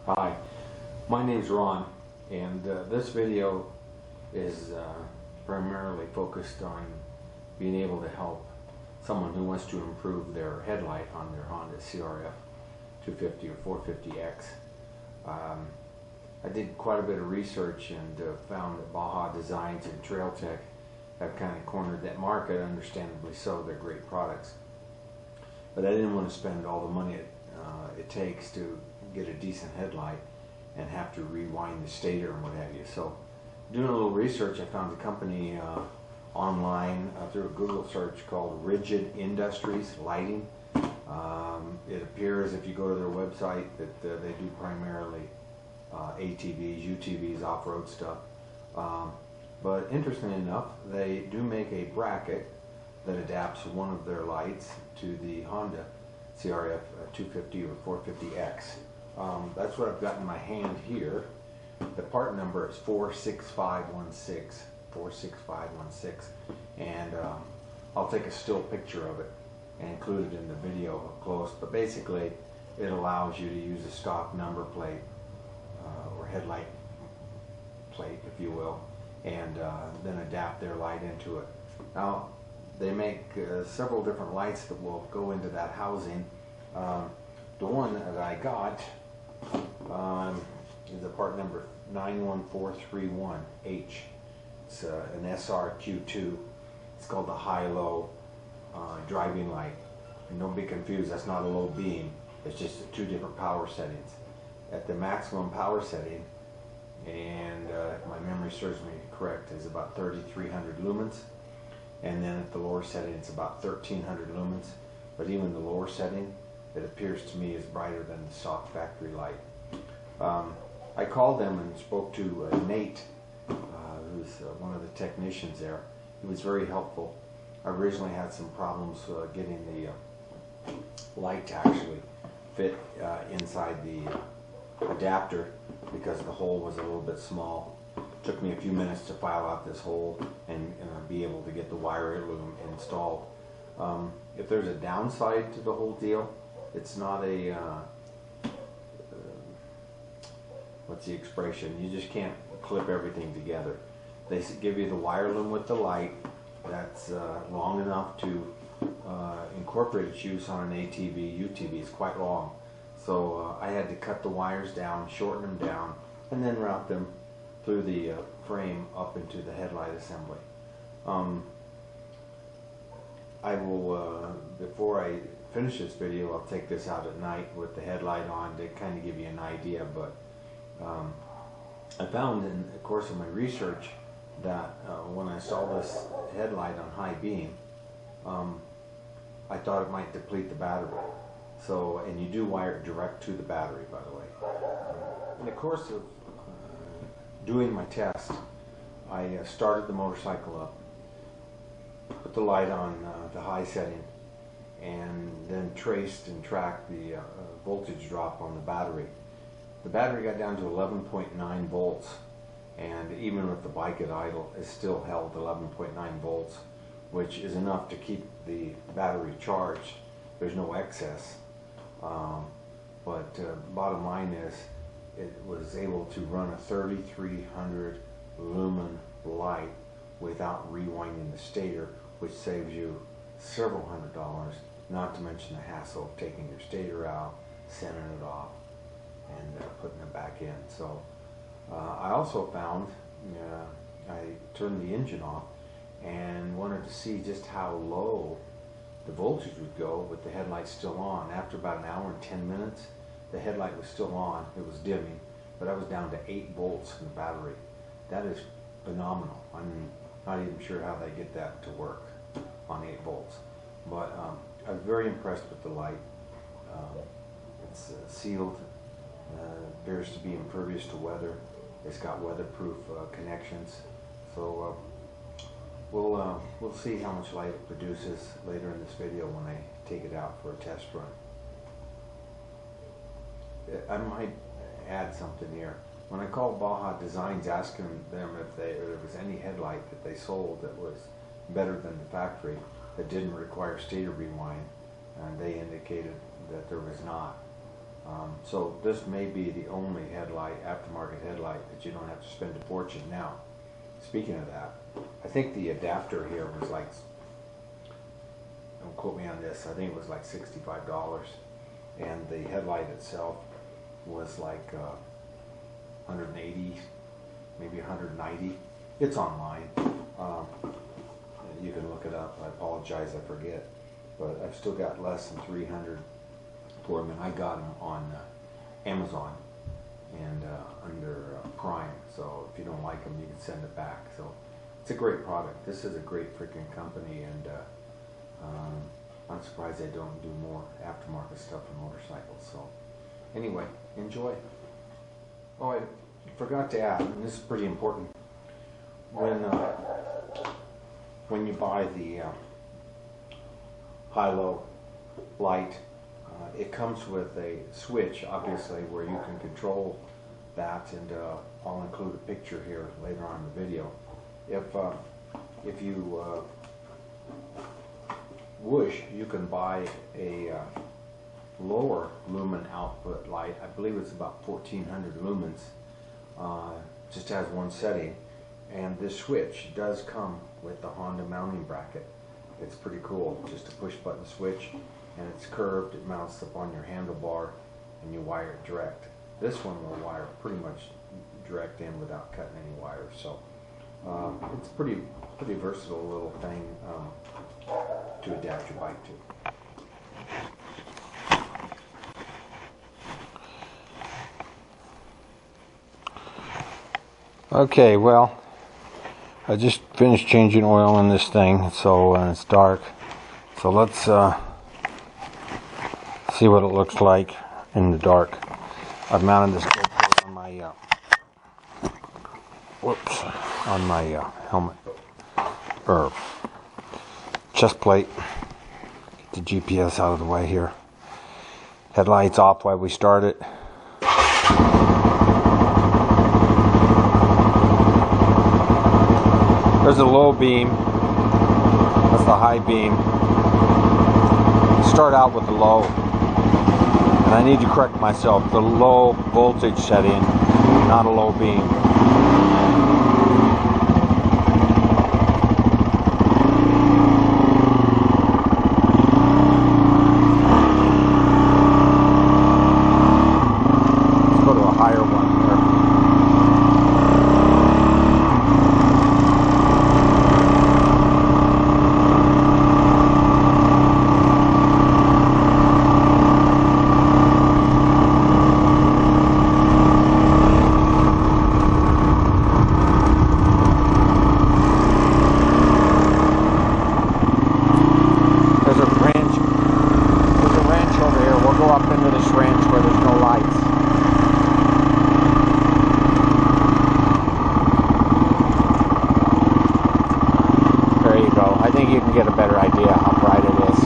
Hi, my name's Ron, and this video is primarily focused on being able to help someone who wants to improve their headlight on their Honda CRF 450 or 450x. I did quite a bit of research and found that Baja Designs and Trail Tech have kind of cornered that market, understandably so. They're great products. But I didn't want to spend all the money it takes to get a decent headlight and have to rewind the stator and what have you. So doing a little research, I found a company online through a Google search called Rigid Industries Lighting. It appears, if you go to their website, that they do primarily ATVs, UTVs, off-road stuff. But interestingly enough, they do make a bracket that adapts one of their lights to the Honda CRF 250 or 450X. That's what I've got in my hand here. The part number is 46516, 46516, and I'll take a still picture of it and include it in the video up close. But basically, it allows you to use a stock number plate or headlight plate, if you will, and then adapt their light into it. Now, they make several different lights that will go into that housing. The one that I got is the part number 91431H. It's an SRQ2. It's called the high-low driving light. And don't be confused, that's not a low beam. It's just two different power settings. At the maximum power setting, and if my memory serves me correct, is about 3,300 lumens. And then at the lower setting, it's about 1,300 lumens. But even the lower setting, it appears to me, is brighter than the stock factory light. I called them and spoke to Nate, who's one of the technicians there. He was very helpful. I originally had some problems getting the light to actually fit inside the adapter because the hole was a little bit small. It took me a few minutes to file out this hole and be able to get the wire loom installed. If there's a downside to the whole deal, it's not a what's the expression? You just can't clip everything together. They give you the wire loom with the light that's long enough to incorporate its use on an ATV, UTV. It's quite long. So I had to cut the wires down, shorten them down, and then route them through the frame up into the headlight assembly. I will, before I finish this video, I'll take this out at night with the headlight on to kind of give you an idea. But I found in the course of my research that when I installed this headlight on high beam, I thought it might deplete the battery. So, and you do wire it direct to the battery, by the way. In the course of doing my test, I started the motorcycle up, put the light on the high setting, and then traced and tracked the voltage drop on the battery. The battery got down to 11.9 volts, and even with the bike at idle, it still held 11.9 volts, which is enough to keep the battery charged. There's no excess. But bottom line is, it was able to run a 3,300 lumen light without rewinding the stator, which saves you several $100s, not to mention the hassle of taking your stator out, sending it off, and putting it back in. So I also found, I turned the engine off and wanted to see just how low the voltage would go with the headlight still on. After about an hour and 10 minutes, the headlight was still on. It was dimming, but I was down to 8 volts in the battery. That is phenomenal. I'm not even sure how they get that to work on 8 volts. But I was very impressed with the light. It's sealed, appears to be impervious to weather. It's got weatherproof connections. So we'll see how much light it produces later in this video when I take it out for a test run. I might add something here. When I called Baja Designs asking them if there was any headlight that they sold that was better than the factory, that didn't require stator rewind, and they indicated that there was not. So this may be the only headlight, aftermarket headlight, that you don't have to spend a fortune. Now, speaking of that, I think the adapter here was like, don't quote me on this, I think it was like $65, and the headlight itself was like 180, maybe 190. It's online. You can look it up. I apologize, I forget, but I've still got less than 300 for them, and I got them on Amazon and under Prime. So if you don't like them, you can send it back. So it's a great product. This is a great freaking company, and I'm surprised they don't do more aftermarket stuff for motorcycles. So anyway, enjoy. Oh, I forgot to add, and this is pretty important. When you buy the high-low light, it comes with a switch, obviously, where you can control that, and I'll include a picture here later on in the video. If you wish, you can buy a lower lumen output light. I believe it's about 1400 lumens. Just has one setting, and this switch does come with the Honda mounting bracket. It's pretty cool, just a push button switch, and it's curved. It mounts up on your handlebar, and you wire it direct. This one will wire pretty much direct in without cutting any wires. So it's pretty versatile little thing to adapt your bike to. Okay, well, I just finished changing oil in this thing, so it's dark. So let's see what it looks like in the dark. I've mounted this GoPro on my helmet or chest plate. Get the GPS out of the way here. Headlights off while we start it. There's a low beam. That's the high beam. Start out with the low. And I need to correct myself. The low voltage setting, not a low beam. Let's go to a higher one here. I think you can get a better idea how bright it is.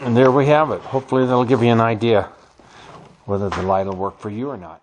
And there we have it. Hopefully that'll give you an idea whether the light will work for you or not.